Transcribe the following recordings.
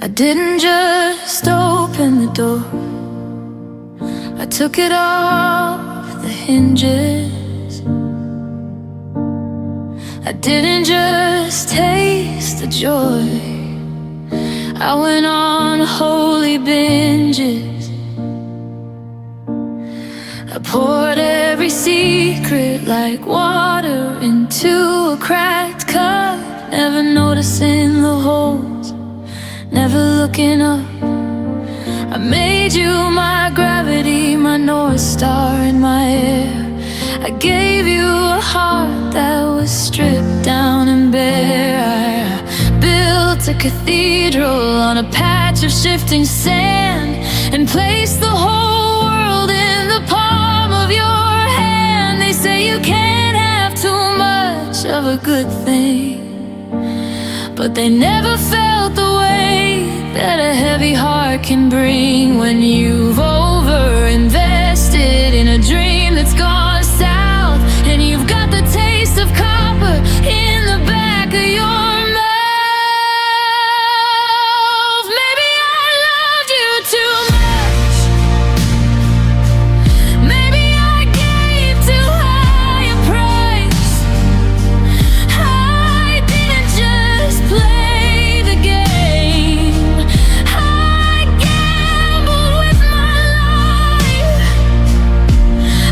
I didn't just open the door, I took it off the hinges. I didn't just taste the joy, I went on holy binges. I poured every secret like water into a cracked cup, never noticing the holes, never looking up. I made you my gravity, my North Star in my air. I gave you a heart that was stripped down and bare. I built a cathedral on a patch of shifting sand and placed the whole world in the palm of your hand. They say you can't have too much of a good thing, but they never felt the weight that a heavy heart can bring when you've over-invested in a dream that's gone south, and you've got the taste of copper in the back of your mouth. Maybe I loved you too much. Maybe I gave too high a price. I didn't just play the game, I gambled with my life.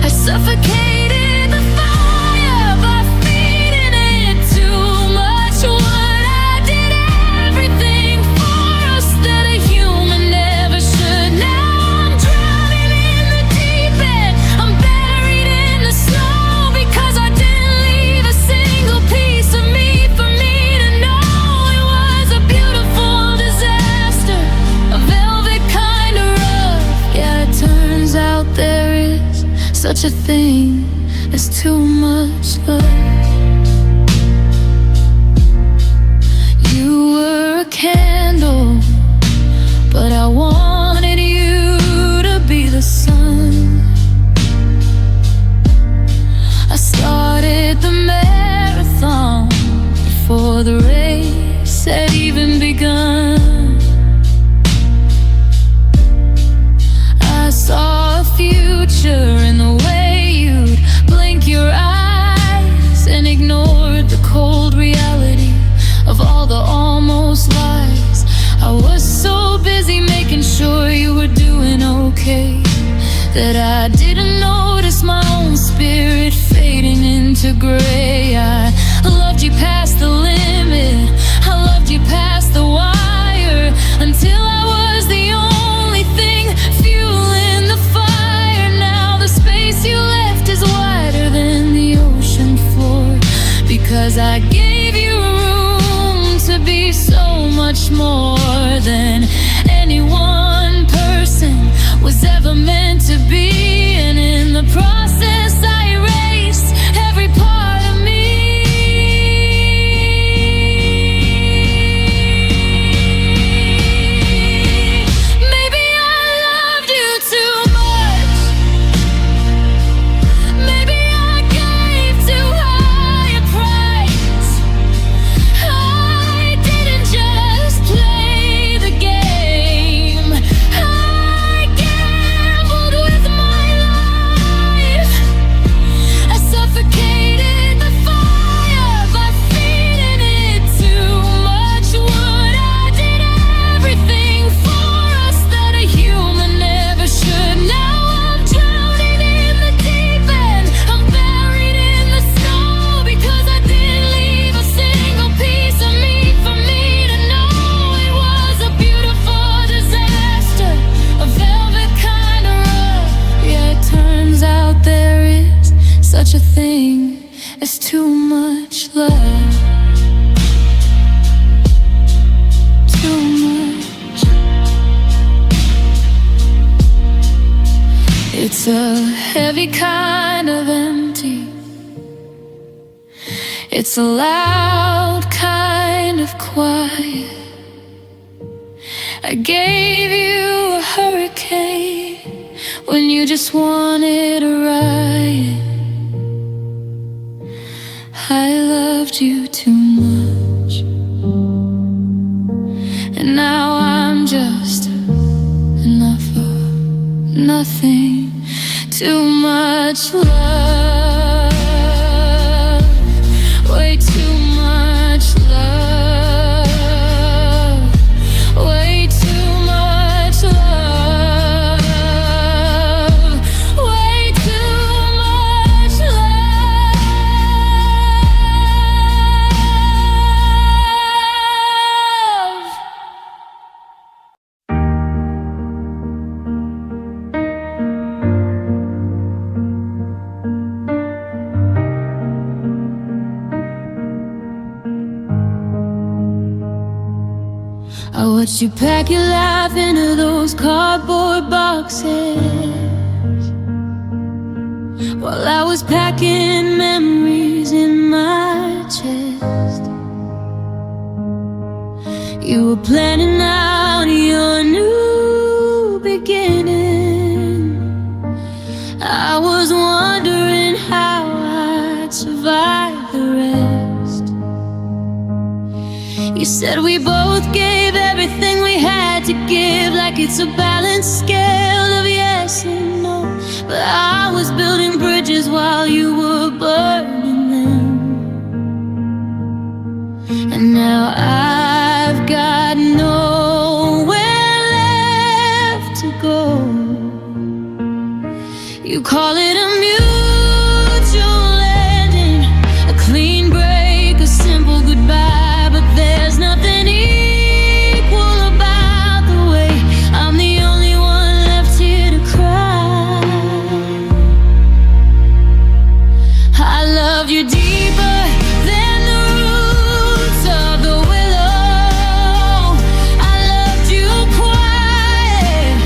I suffocated the fire by feeding it too much wood. I did everything for us that a human never should. Now I'm drowning in the deep end, I'm buried in the snow, because I didn't leave a single piece of me for me to know. It was a beautiful disaster, a velvet kind of rough. Yeah, it turns out there is such a thing as too much love. You were a candle, but I wanted you to be the sun. I started the marathon before the race had even begun. I saw a future in the way you'd blink your eyes and ignored the cold reality of all the almost lies. I was so busy making sure you were doing okay that I didn't notice my own spirit fading into gray. I loved you past the limit, I loved you past the wire, until I was the only thing fueling the fire. Now the space you left is wider than the ocean floor, because I gave you room to be so much more than any one person was ever meant to be. And in the process I erased every part of me. Maybe I loved you too much. Maybe I gave too high a price. I didn't just play the game, I gambled with my life. I suffocated the fire by feeding it too much wood. I did everything for us that a human never should. Now I'm drowning in the deep end, I'm buried in the snow, because I didn't leave a single piece of me for me to know. It was a beautiful disaster, a velvet kind of rough. Yeah, it turns out there is such a thing as too much love. Too much. It's a heavy kind of empty, it's a loud kind of quiet. I gave you a hurricane when you just wanted a riot. I loved you too much, and now I'm Too much love, way too much love, way too much love, way too much love. I watched you pack your life into those cardboard boxes while I was packing memories in my chest. You were planning out your new beginning. I was wondering how I'd survive the rest. You said we both gave everything we had to give, like it's a balanced scale of yes and no. But I was building bridges while you were burning them. And now I've got nowhere left to go. You call it a mutual ending, a clean break, a simple goodbye, but there's nothing equal about the way I'm the only one left here to cry. I loved you deeper than the roots of the willow. I loved you quiet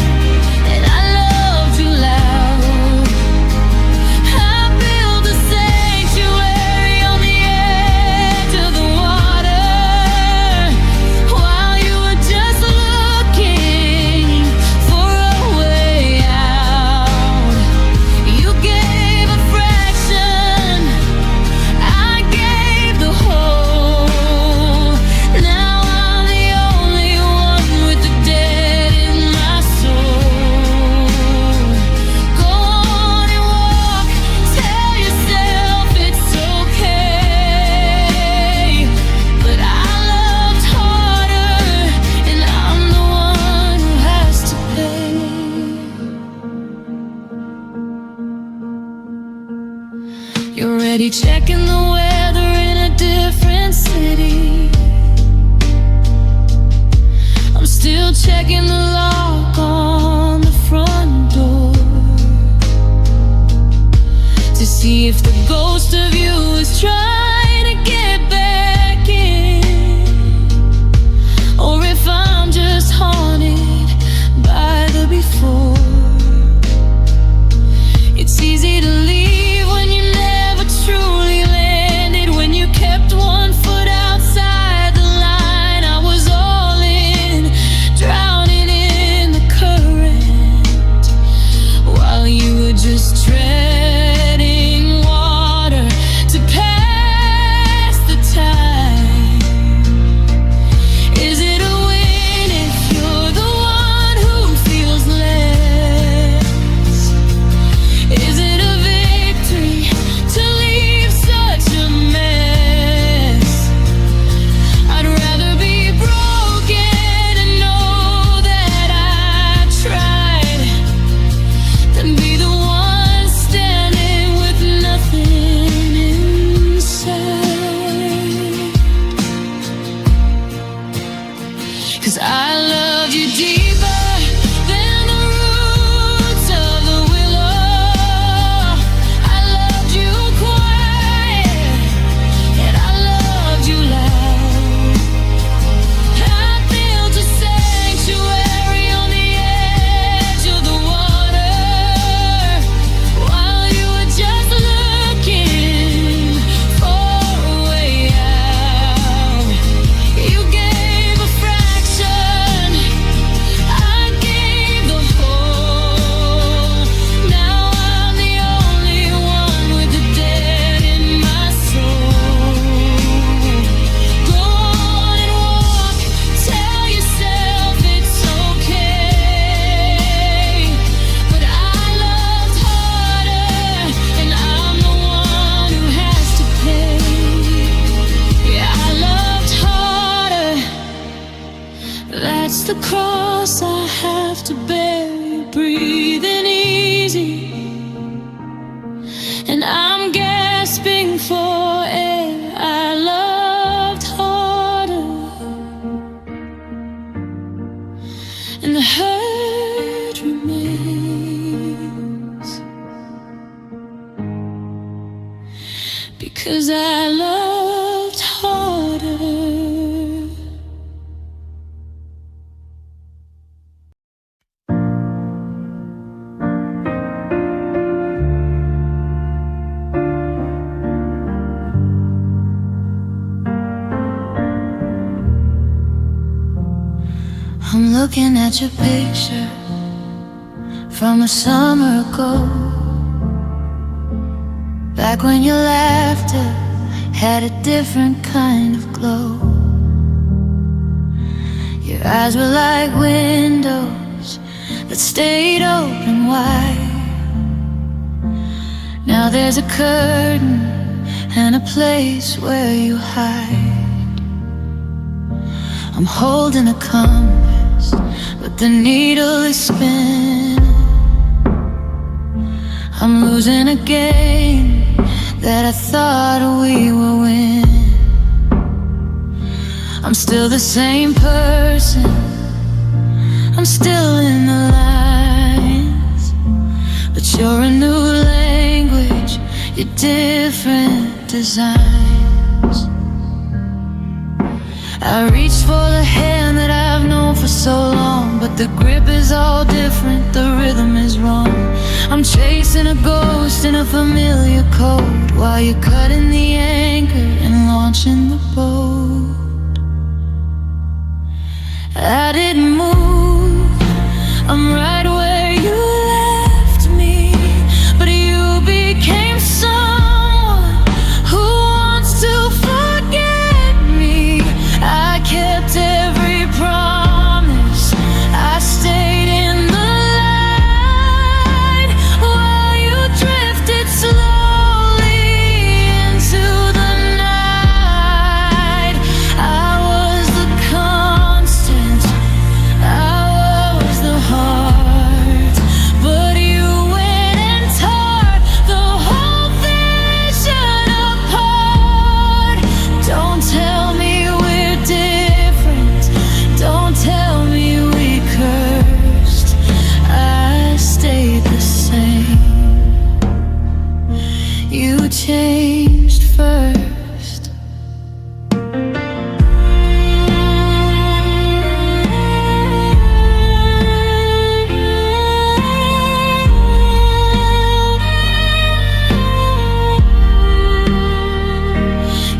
and I loved you loud. I built a sanctuary on the edge of the water while you were just looking for a way out. You gave a fraction, I gave the whole. Now I'm the only one with the dead in my soul. Go on and walk, tell yourself it's okay. But I loved harder, and I'm the one who has to pay. You're already checking the weather in a different city. I'm still checking the lock on the front door to see if the ghost of you is trying to get back in, or if I'm just haunted by the before. It's easy to leave when you never truly let the cross I have to bear. You're breathing easy, and I'm gasping for air. I loved harder, and the hurt remains, because I loved harder. I'm looking at your picture from a summer ago, back when your laughter had a different kind of glow. Your eyes were like windows that stayed open wide. Now there's a curtain and a place where you hide. I'm holding a compass, but the needle is spinning. I'm losing a game that I thought we were winning. I'm still the same person, I'm still in the lines, but you're a new language, you're different designs. I reached for the hand that I've known for so long, but the grip is all different, the rhythm is wrong. I'm chasing a ghost in a familiar code, while you're cutting the anchor and launching the boat. I didn't move, I'm right where you left me, but you became someone who wants to forget me. I kept every promise, I stayed in the light, while you drifted slowly into the night. I was the constant, I was the heart, but you went and tore the whole vision apart. Don't tell me we're different, don't tell me we cursed. I stayed the same, you changed first.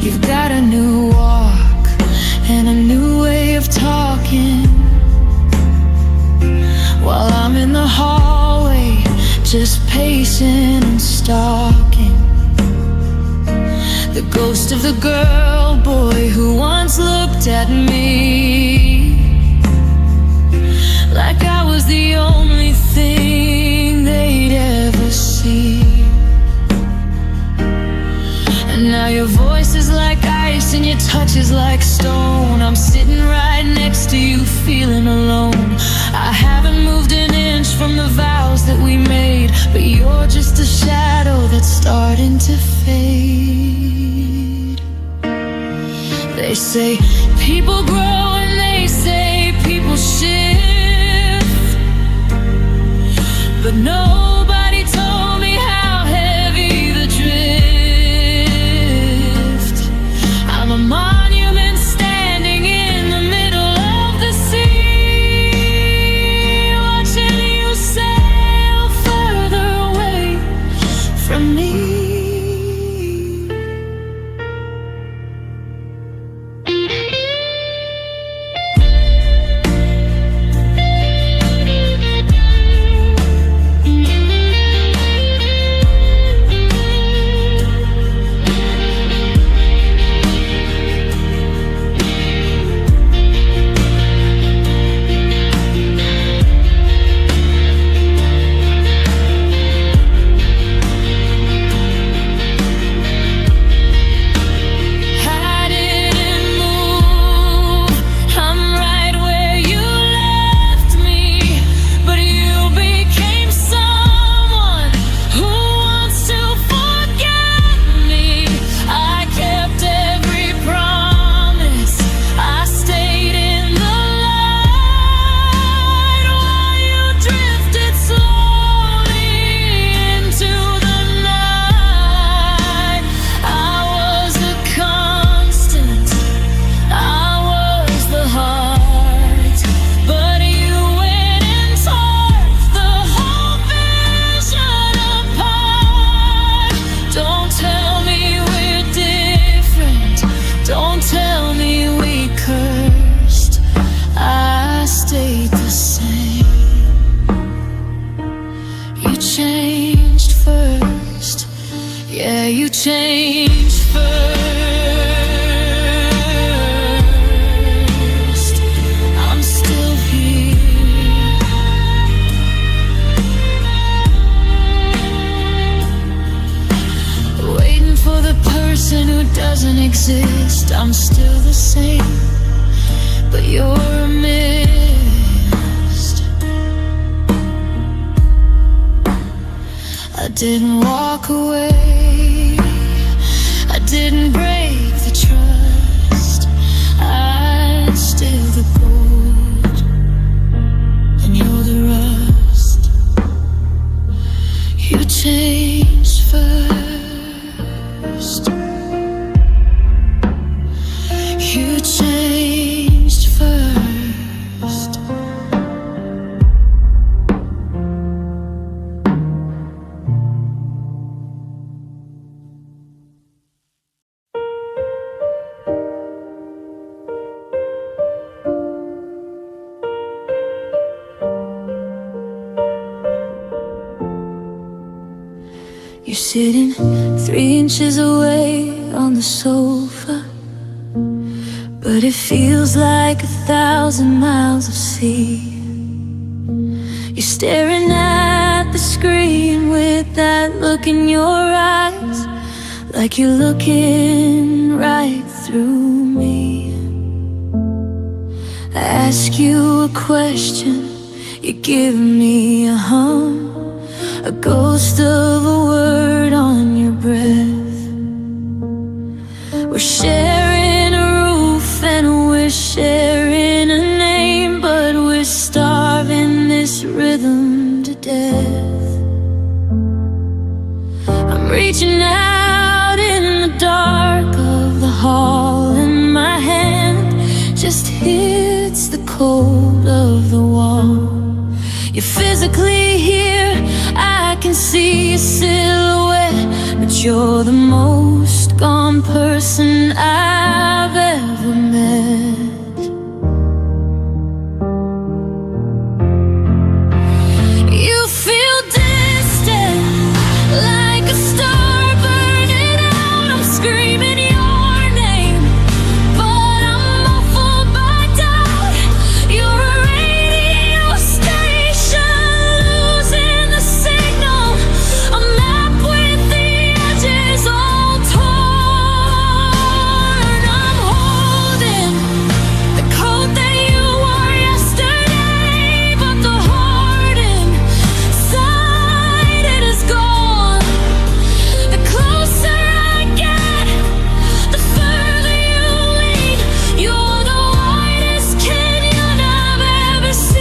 You've got a new walk and a new way of talking, while I'm in the hallway just pacing and stalking the ghost of the girl, boy, who once looked at me like I was the only thing they'd ever see. And now your voice is like ice and your touch is like stone. I'm sitting right next to you, feeling alone. I haven't moved an inch from the vows that we made, but you're just a shadow that's starting to fade. They say people grow and they say people shift, but nobody told me how heavy the drift. I'm a monument standing in the middle of the sea, watching you sail further away from me. didn't walk away, I didn't break the trust. I still the gold, and you're the rust. You changed first. You changed first. You're sitting 3 inches away on the sofa, but it feels like 1,000 miles of sea. You're staring at the screen with that look in your eyes, like you're looking right through me. I ask you a question, you give me a hum, a ghost of a word on your breath. We're sharing a roof and we're sharing a name, but we're starving this rhythm to death. I'm reaching out in the dark of the hall, and my hand just hits the cold of the wall. You're physically here, I can see your silhouette, but you're the most gone person I've ever met. You feel distant, like a star burning out. I'm screaming your name, but I'm muffled by doubt. You're a radio station, losing the signal, a map with the edges all torn. I'm holding the coat that you wore yesterday, but the heart inside it is gone. The closer I get, the further you lean. You're the whitest canyon I've ever seen.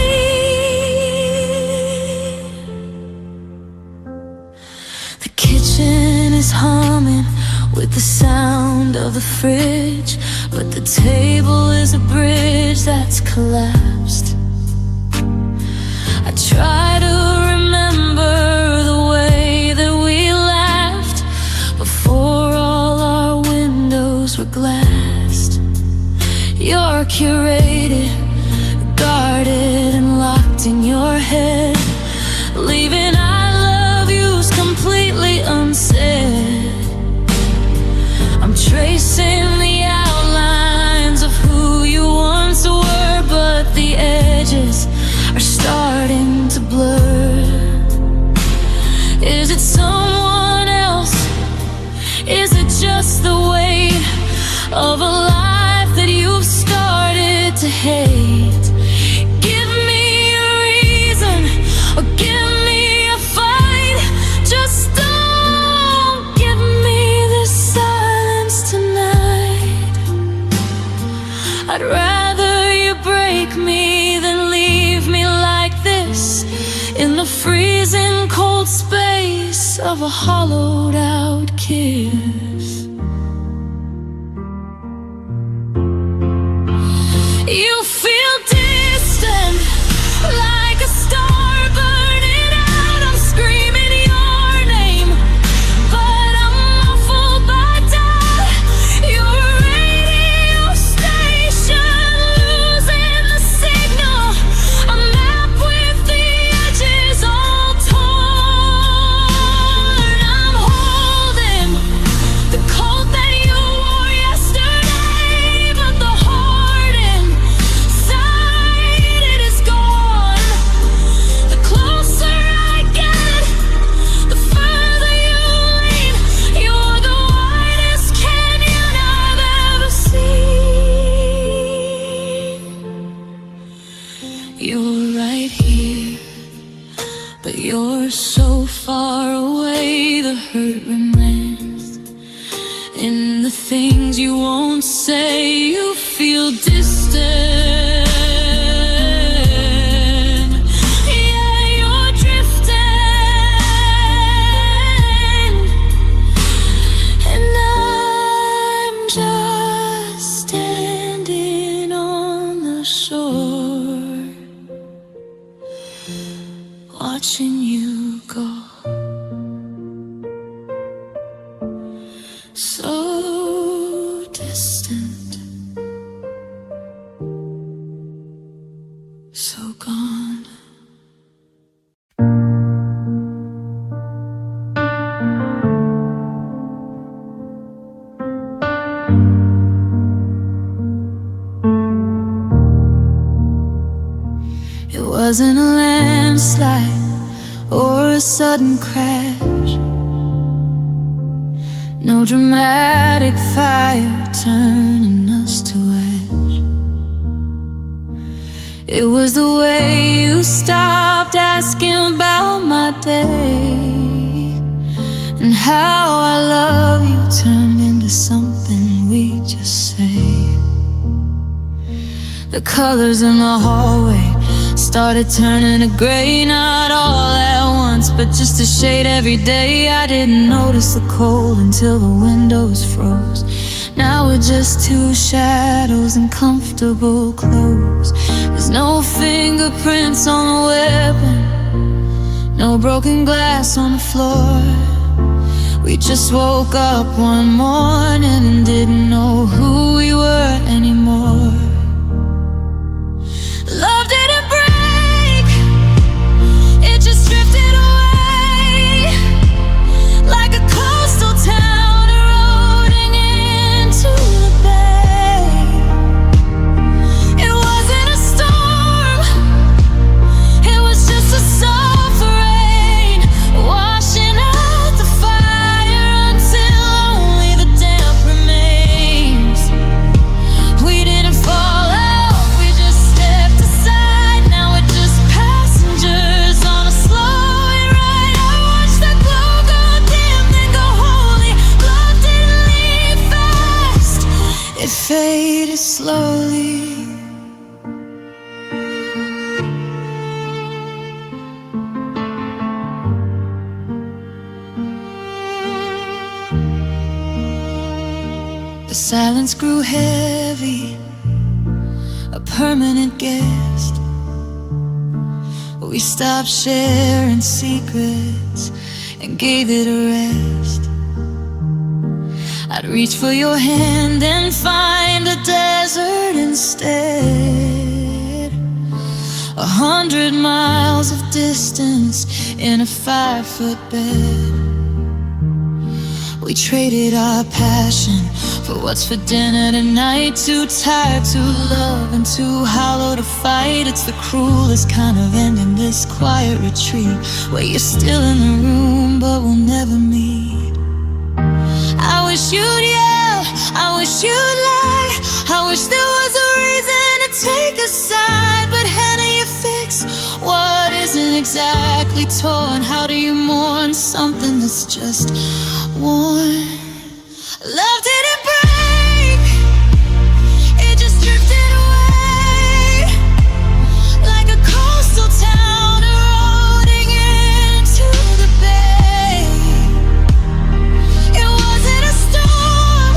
The kitchen is humming with the sound of the fridge, but the table is a bridge that's collapsed. I try to remember the way that we laughed before all our windows were glassed. You're curated, guarded, and locked in your head, leaving I love yous completely unsaid. I'm tracing the outlines of who you once were, but the edges are starting to blur. Is it someone else? Is it just the weight of a life that you've started to hate? Give me a reason, or give me a fight. Just don't give me this silence tonight. I'd rather you break me than leave me like this in the freezing cold space of a hollowed out kiss. You feel distant, like a star burning out. I'm screaming your name, but I'm muffled by doubt. You're a radio station, losing the signal, a map with the edges all torn. I'm holding the watching you go. So distant, so gone. It wasn't a landslide or a sudden crash, no dramatic fire turning us to ash. It was the way you stopped asking about my day, and how I love you turned into something we just say. The colors in the hallway started turning to gray, not all at once, but just a shade every day. I didn't notice the cold until the windows froze. Now we're just two shadows in comfortable clothes. There's no fingerprints on the weapon, no broken glass on the floor. We just woke up one morning and didn't know who we were anymore. Love didn't break, it just drifted away, like a coastal town eroding into the bay. It wasn't a storm, it was just a soft rain, washing out the fire until only the damp remains. We didn't fall out, we just stepped aside. Now we're just passengers on a slow ride. I watched the glow go dim, then go holy. Love didn't leave fast, it faded slowly. The silence grew heavy, a permanent guest. We stopped sharing secrets and gave it a rest. I'd reach for your hand and find a desert instead. 100 miles of distance in a 5-foot bed. We traded our passion for what's for dinner tonight. Too tired to love and too hollow to fight. It's the cruelest kind of ending, this quiet retreat, where you're still in the room but we'll never meet. I wish you'd yell, I wish you'd lie, I wish there was a reason to take a side. But how do you fix what isn't exactly torn? How do you mourn something that's just worn? Love didn't break, it just drifted away, like a coastal town eroding into the bay. It wasn't a storm,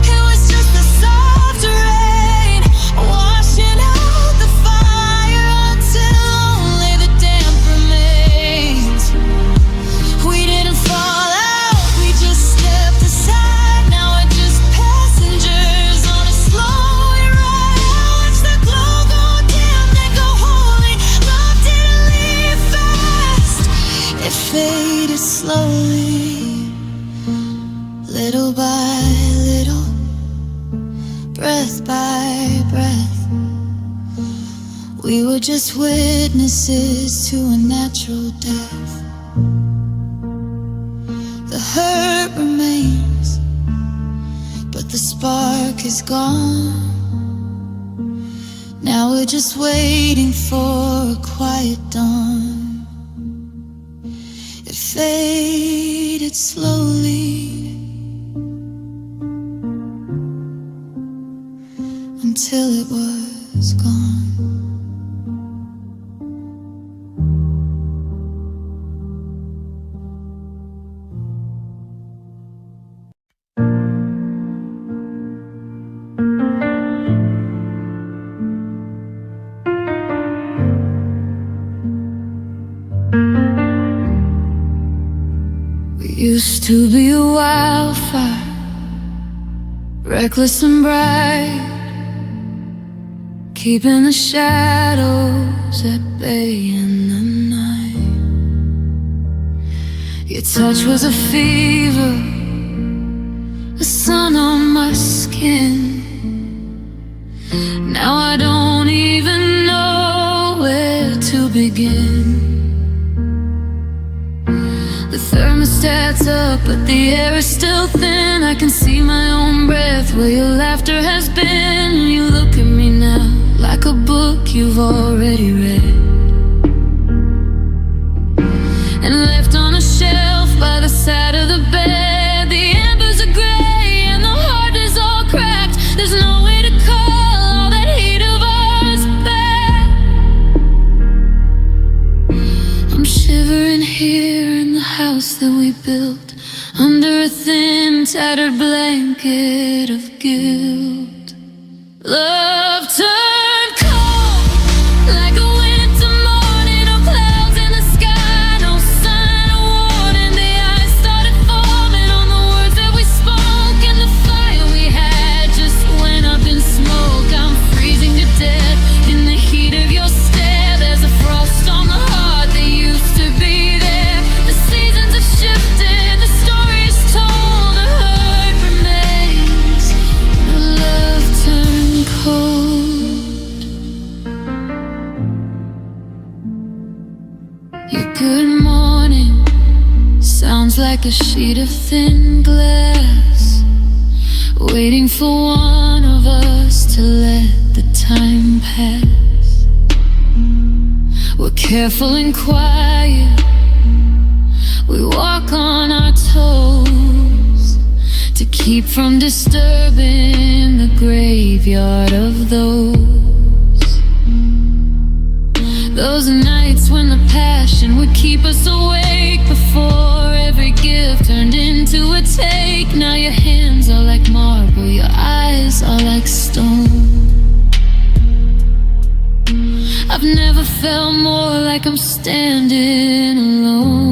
it was just a soft rain, washing out the fire until only the damp remains. We didn't fall out, we just stepped aside. Now we're just passengers on a slow ride. I watched the glow go dim, then go holy. Love didn't leave fast, it faded slowly. Little by little, breath by breath, we were just witnesses to a natural death. The hurt remains, but the spark is gone. Now we're just waiting for a quiet dawn. It faded slowly until it was gone. Used to be a wildfire, reckless and bright, keeping the shadows at bay in the night. Your touch was a fever, the sun on my skin. Now I don't even know where to begin. The thermostat's up, but the air is still thin. I can see my own breath where your laughter has been. You look at me now like a book you've already read, and left on a shelf by the side of the bed. The embers are gray and the heart is all cracked. There's no way to call all that heat of ours back. I'm shivering here in the house that we built, under a thin, tattered blanket of guilt. Love turned cold, like a winter morning. No clouds in the sky, no sign of warning. The ice started forming on the words that we spoke, and the fire we had just went up in smoke. I'm freezing to death in the heat of your stare. There's a frost on the heart that used to be there. The seasons have shifted, the story is told, the hurt remains, the love turned cold. Your good morning sounds like a sheet of thin glass, waiting for one of us to let the time pass. We're careful and quiet, we walk on our toes to keep from disturbing the graveyard of those nights when the passion would keep us awake, before every gift turned into a take. Now your hands are like marble, your eyes are like stone. I've never felt more like I'm standing alone.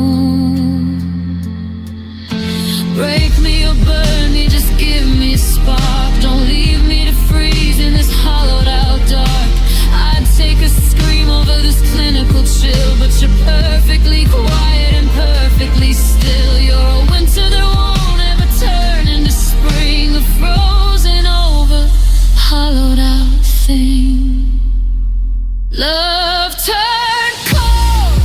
Break me or burn me, just give me a spark. Don't leave me to freeze in this hollowed out dark. I'd take a scream over this clinical chill, but you're perfectly quiet and perfectly still. You're a winter that won't ever turn into spring, the frozen over, hollowed out thing. Love turned cold,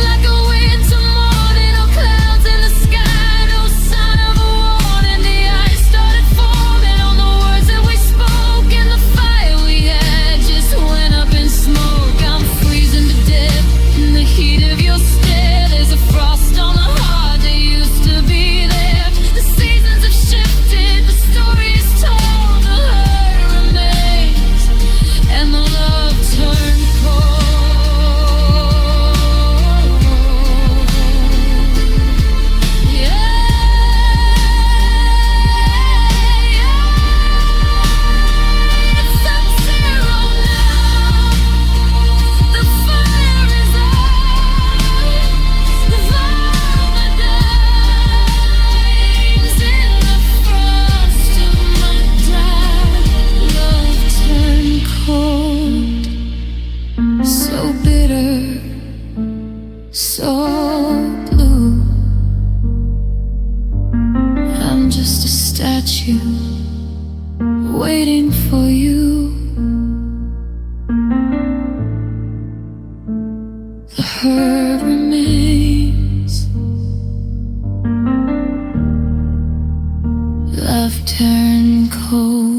like a winter morning. No clouds in the sky, no sign of a warning. The ice started forming on the words that we spoke, and the fire we had just went up in smoke. I'm freezing to death in the heat of your stare. There's a frost on the heart that used to be there. The seasons have shifted, the story is told, the hurt remains, and the love turned cold. So bitter, so blue. I'm just a statue waiting for you. The hurt remains, love turned cold.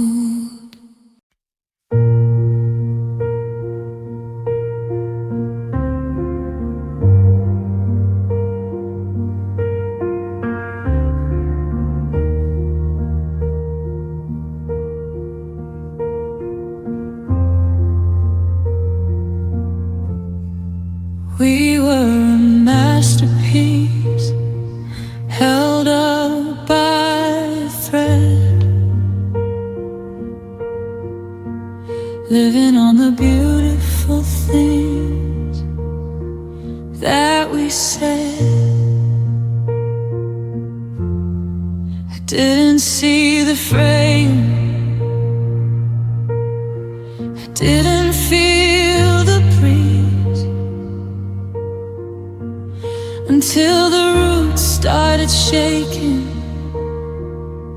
We were a masterpiece, held up by a thread, living on the beautiful things that we said. didn't see the frame, I didn't feel the breeze, until the roots started shaking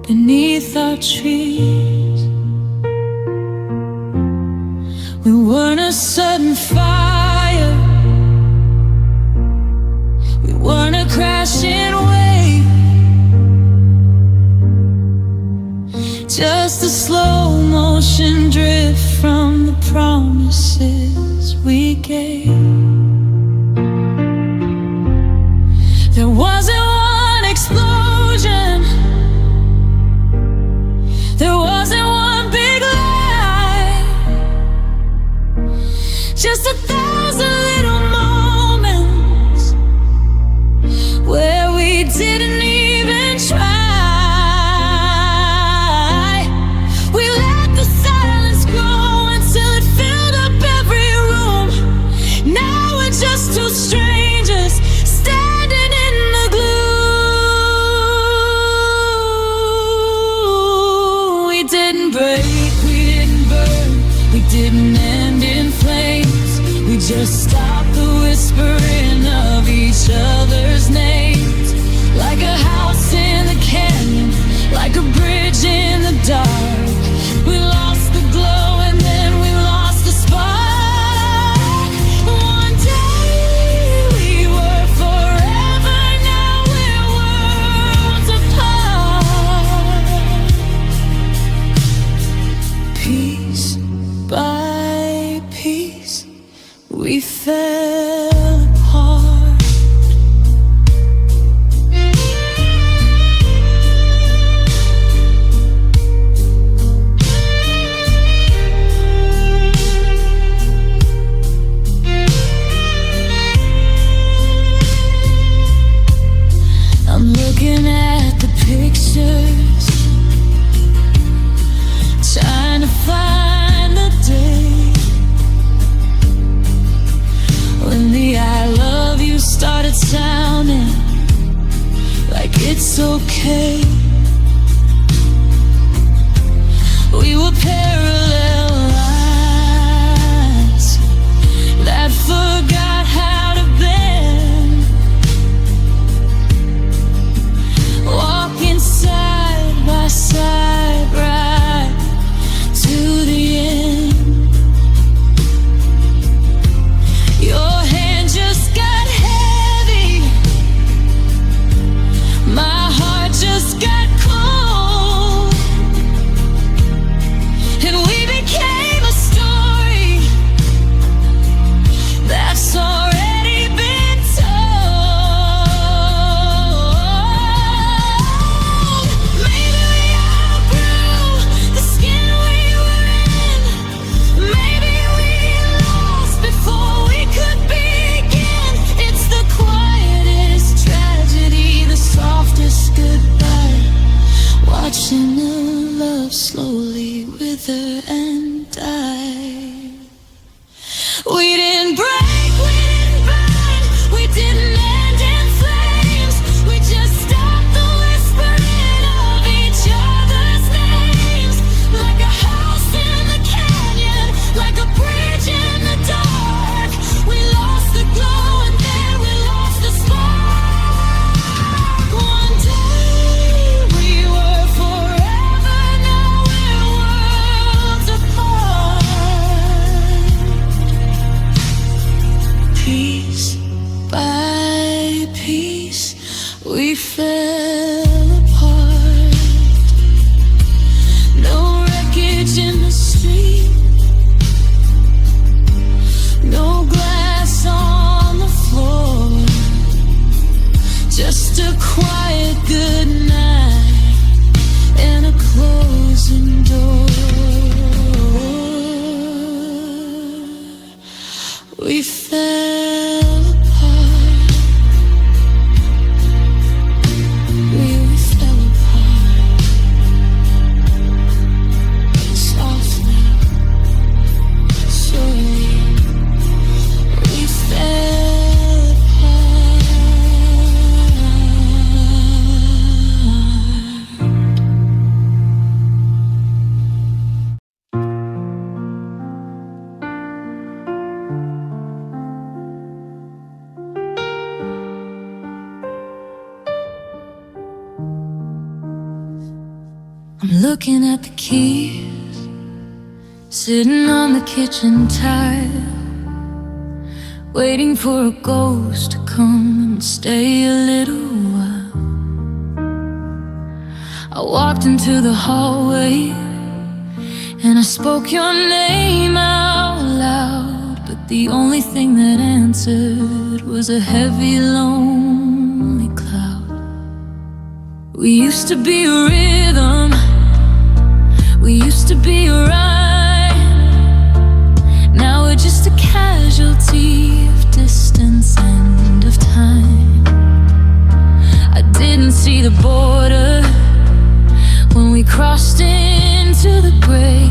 beneath our trees. We weren't a sudden fire, we weren't a crashing wave, just a slow motion drift from the promises we gave. There wasn't one explosion, there wasn't one big lie, just 1,000 little moments where we didn't even try. We let the silence grow until it filled up every room. Now we're just two strangers standing in the gloom. We didn't break, we didn't burn, we didn't end in flames. We just stopped the whispering of each other's names. Like a house in the canyon, like a bridge in the dark. We lost the glow and then we lost the spark. One day we were forever, now we're worlds apart. Piece by piece we fell apart. I'm looking at the pictures, trying to find the day when the I love you started sounding like it's okay. We were parallel lines that forgot how to bend, walking side by side right to the end. Your hand just got heavy, my heart just got cold, and we became a story that's already been told. Maybe we outgrew the skin we were in, maybe we lost before we could begin. It's the quietest tragedy, the softest goodbye, watching the love slowly wither and die. We didn't break, we didn't burn, we didn't end in flames. We just stopped the whispering of each other's names. Like a house in the canyon, like a bridge in the dark. We lost the glow and then we lost the spark. One day we were forever, now we're worlds apart. looking at the keys, sitting on the kitchen tile, waiting for a ghost to come and stay a little while. I walked into the hallway and I spoke your name out loud, but the only thing that answered was a heavy, lonely cloud. We used to be a rhythm, we used to be a rhyme. Now we're just a casualty of distance and of time. I didn't see the border when we crossed into the gray.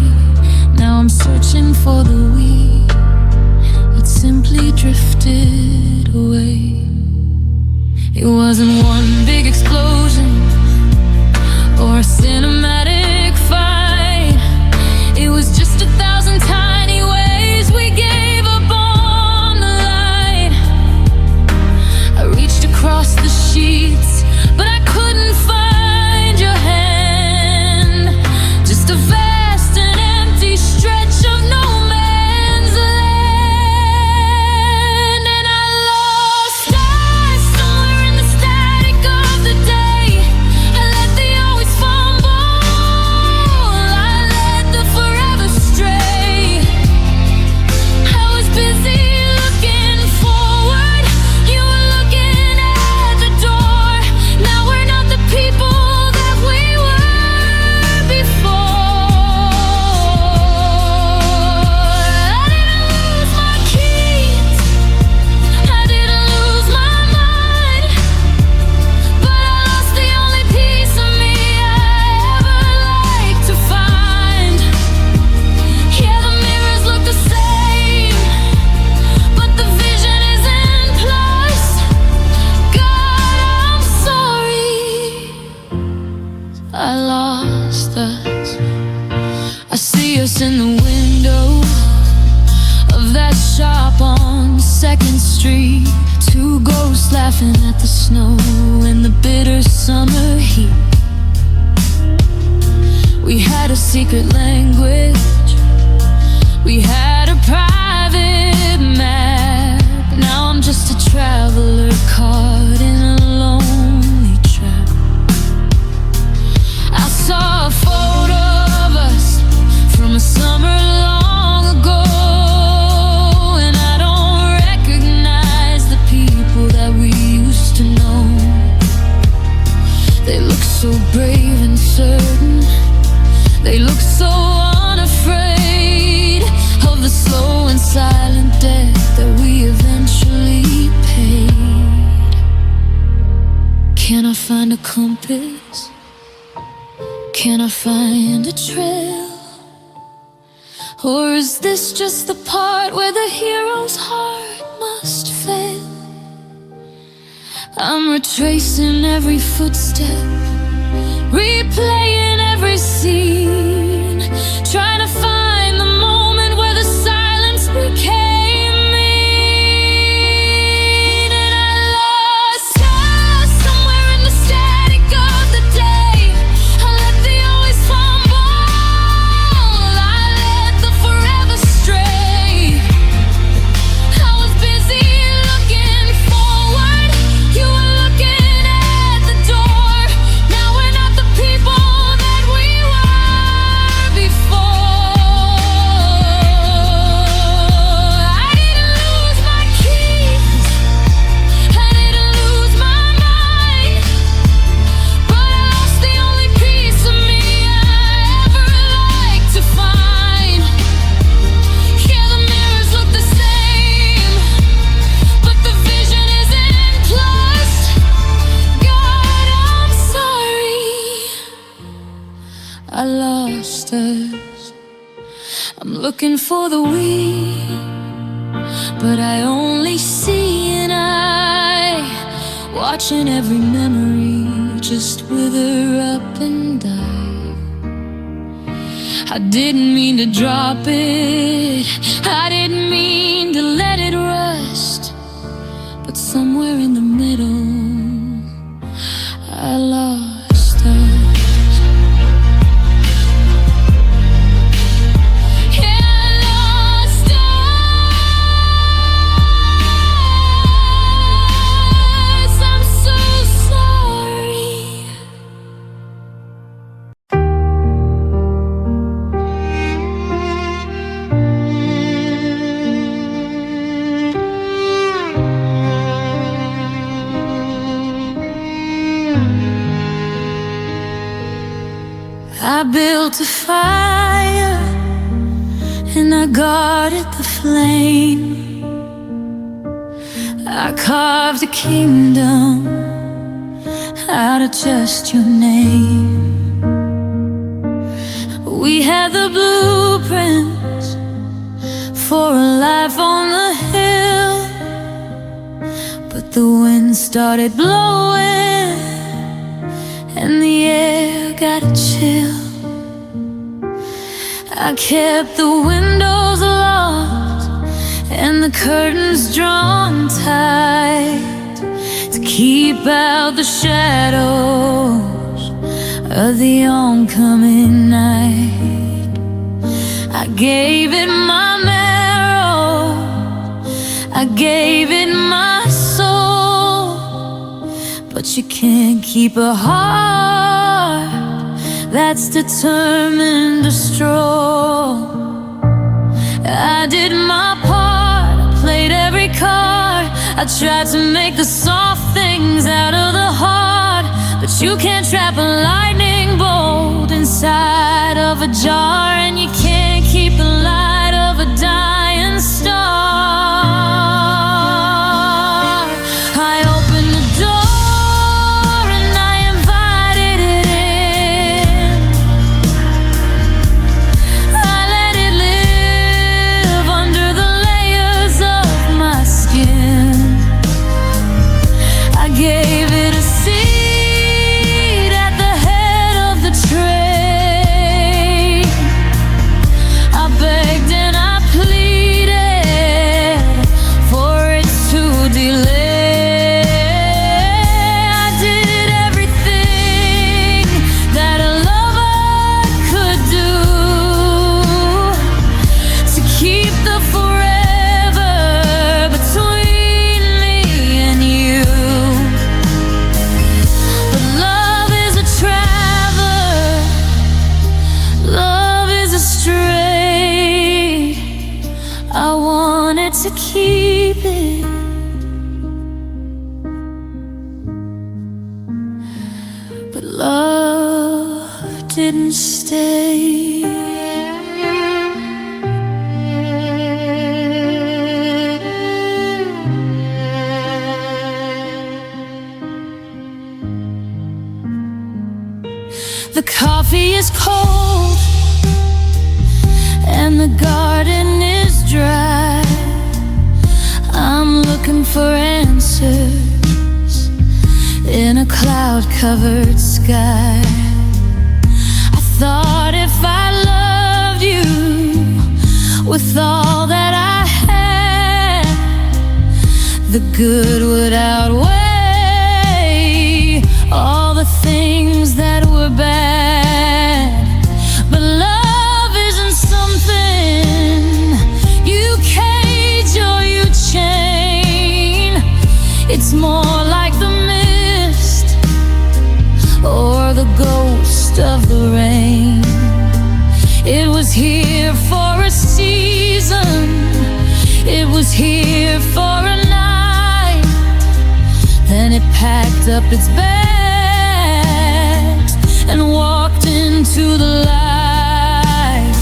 Now I'm searching for the we that simply drifted away. It wasn't one big explosion or a cinematic fight. It was just 1,000 tiny ways we gave up on the light. I reached across the sheets, but I couldn't find your hand. Just a vast and empty stretch of no man's land. And I lost eyes somewhere in the static of the day. I let the always fumble, I let the forever stray. I was busy looking forward, you were looking at the door. Now we're not the people that we were before. I didn't lose my keys, I didn't lose my mind, but I lost the only piece of me I ever liked to find. Yeah, the mirrors look the same, but the vision isn't plus. God, I'm sorry I lost us. I see us in the window of that shop on 2nd Street. Two ghosts laughing at the snow in the bitter summer heat. We had a secret language, we had a private map. Now I'm just a traveler caught in a lonely trap. I saw a photo of us from a summer long ago, and I don't recognize the people that we used to know. They look so brave and certain, they look so unafraid of the slow and silent death that we eventually paid. Can I find a compass? Can I find a trail? Or is this just the part where the hero's heart must fail? I'm retracing every footstep, replaying every scene, trying to find the moment where the silence became mean. And I lost us somewhere in the static of the day. I let the always fumble, I let the forever stray. I was busy looking forward, you were looking at the door. Now we're not the people that we were before. I didn't lose my keys, I didn't lose my mind, but I lost the only piece of me I ever liked to find. Yeah, the mirrors look the same, but the vision isn't plus. God, I'm sorry I lost us. I'm looking for the we, but I only see an eye, watching every memory just wither up and die. I didn't mean to drop it, I didn't mean to let it rust, but somewhere in the middle I lost us. built a fire and I guarded the flame. I carved a kingdom out of just your name. We had the blueprints for a life on the hill, but the wind started blowing and the air got a chill. I kept the windows locked and the curtains drawn tight to keep out the shadows of the oncoming night. I gave it my marrow, I gave it my soul, but you can't keep a heart that's determined to stroll. I did my part, I played every card. I tried to make the soft things out of the hard, but you can't trap a lightning bolt inside of a jar, and you can't keep the light of a dying star. I opened the door and I invited it in. I let it live under the layers of my skin. I gave it a seat at the head of the train. I begged and I pleaded for it to delay. I did everything that a lover could do to keep the forever between me and you. But love is a traveler, love is a stray. I wanted to keep it, but love didn't stay. The coffee is cold and the garden is dry. I'm looking for answers in a cloud-covered sky. I thought if I loved you with all that I had, the good would outweigh all the things that were bad. But love isn't something you cage or you chain. It's more like the mist or the ghost of the rain. It was here for a season, it was here for a night, then it packed up its bags and walked into the light.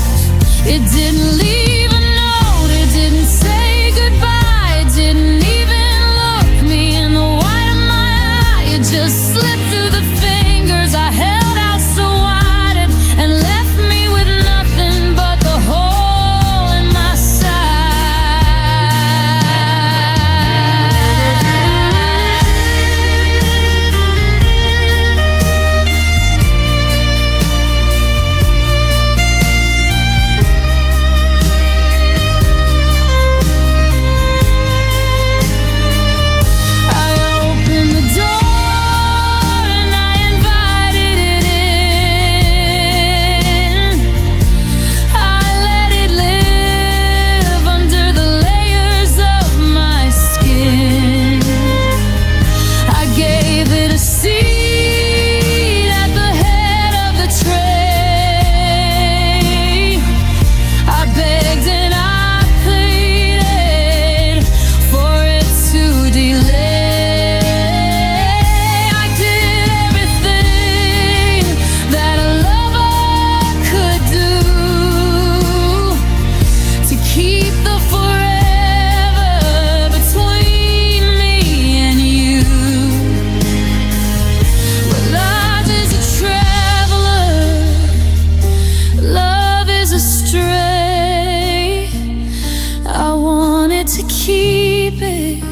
It didn't leave a note, it didn't say goodbye, it didn't even look me in the white of my eye. It just slipped through the fingers I held out so wide and left me with nothing but the hole in my side. keep it.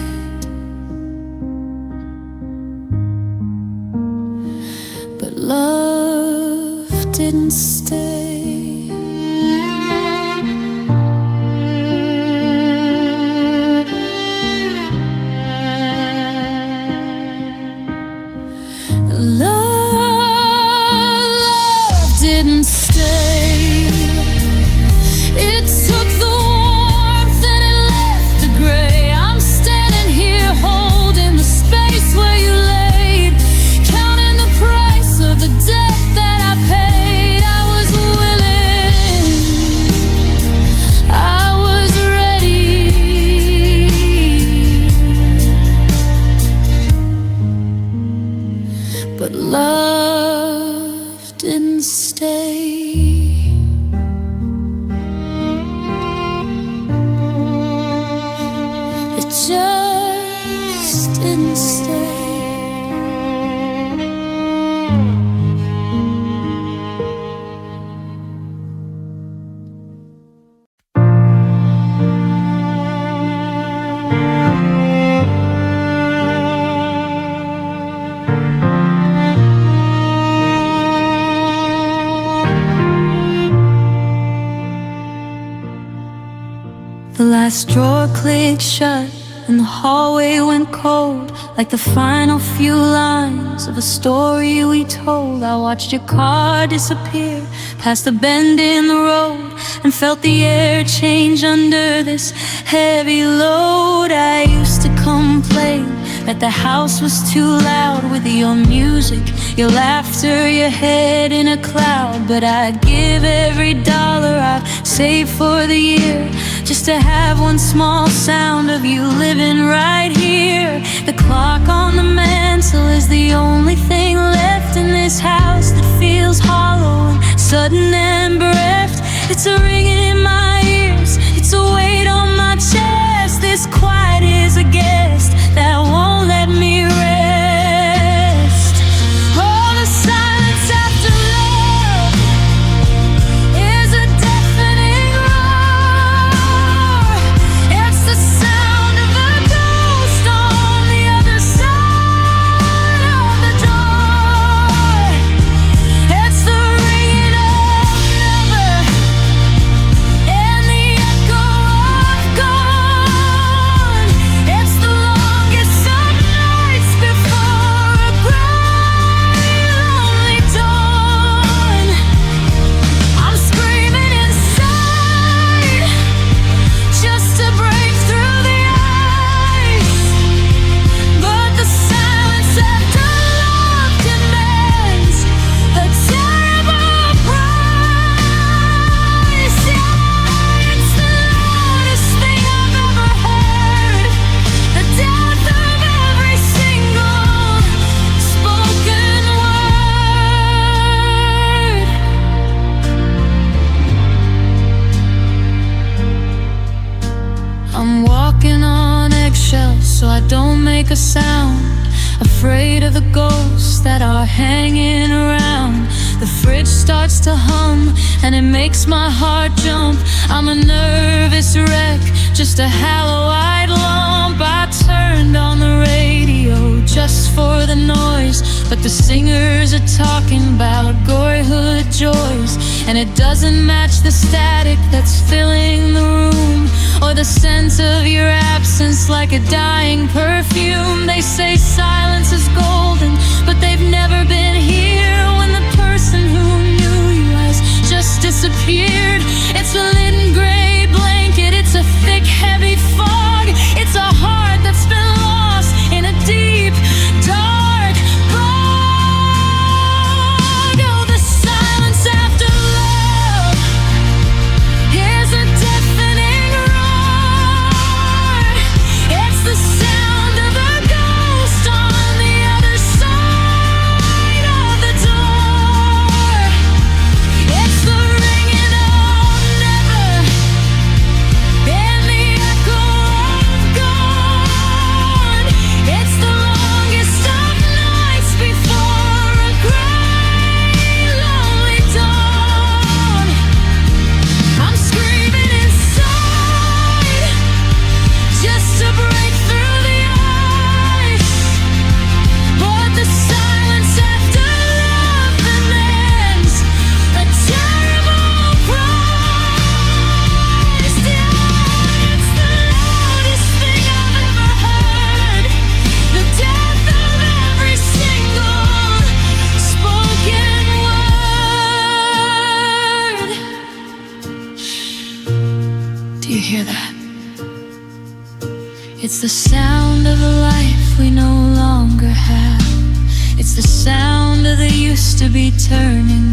But love didn't stay. Love didn't stay. It took the warmth and it left the gray. I'm standing here holding the space where you laid, counting the price of the debt that I paid. I was willing, I was ready, but love didn't stay. It just didn't stay. The last drawer clicked shut and the hallway went cold, like the final few lines of a story we told. I watched your car disappear past the bend in the road and felt the air change under this heavy load. I used to complain that the house was too loud with your music, your laughter, your head in a cloud. But I'd give every dollar I've saved for the year just to have one small sound of you living right here. The clock on the mantle is the only thing left in this house that feels hollow and sudden and bereft. It's a ringing in my ears, it's a weight on my chest. This quiet is a guest that won't let me rest. Oh, the silence after love is a deafening roar. It's the sound of a ghost on the other side of the door. It's the ringing of never and the echo of gone. It's the longest of nights before a gray, lonely dawn. I'm screaming inside just to break through the ice, but the silence after love demands a terrible price. Yeah, it's the loudest thing I've ever heard, the death of every single spoken word. I'm walking on eggshells so I don't make a sound, afraid of the ghosts that are hanging around. The fridge starts to hum and it makes my heart jump. I'm a nervous wreck, just a hollow-eyed lump. I turned on the radio just for the noise, but the singers are talking about boyhood joys, and it doesn't match the static that's filling the room, or the scent of your absence like a dying perfume. They say silence is golden, but they've never been here when the person who knew you has just disappeared. It's a lit gray blanket, it's a thick heavy fog, it's a heart that's been lost in a deep dark bog. Oh, the silence after love is a deafening roar. It's the sound of a ghost on Do you hear that? It's the sound of a life we no longer have. It's the sound of the used to be turning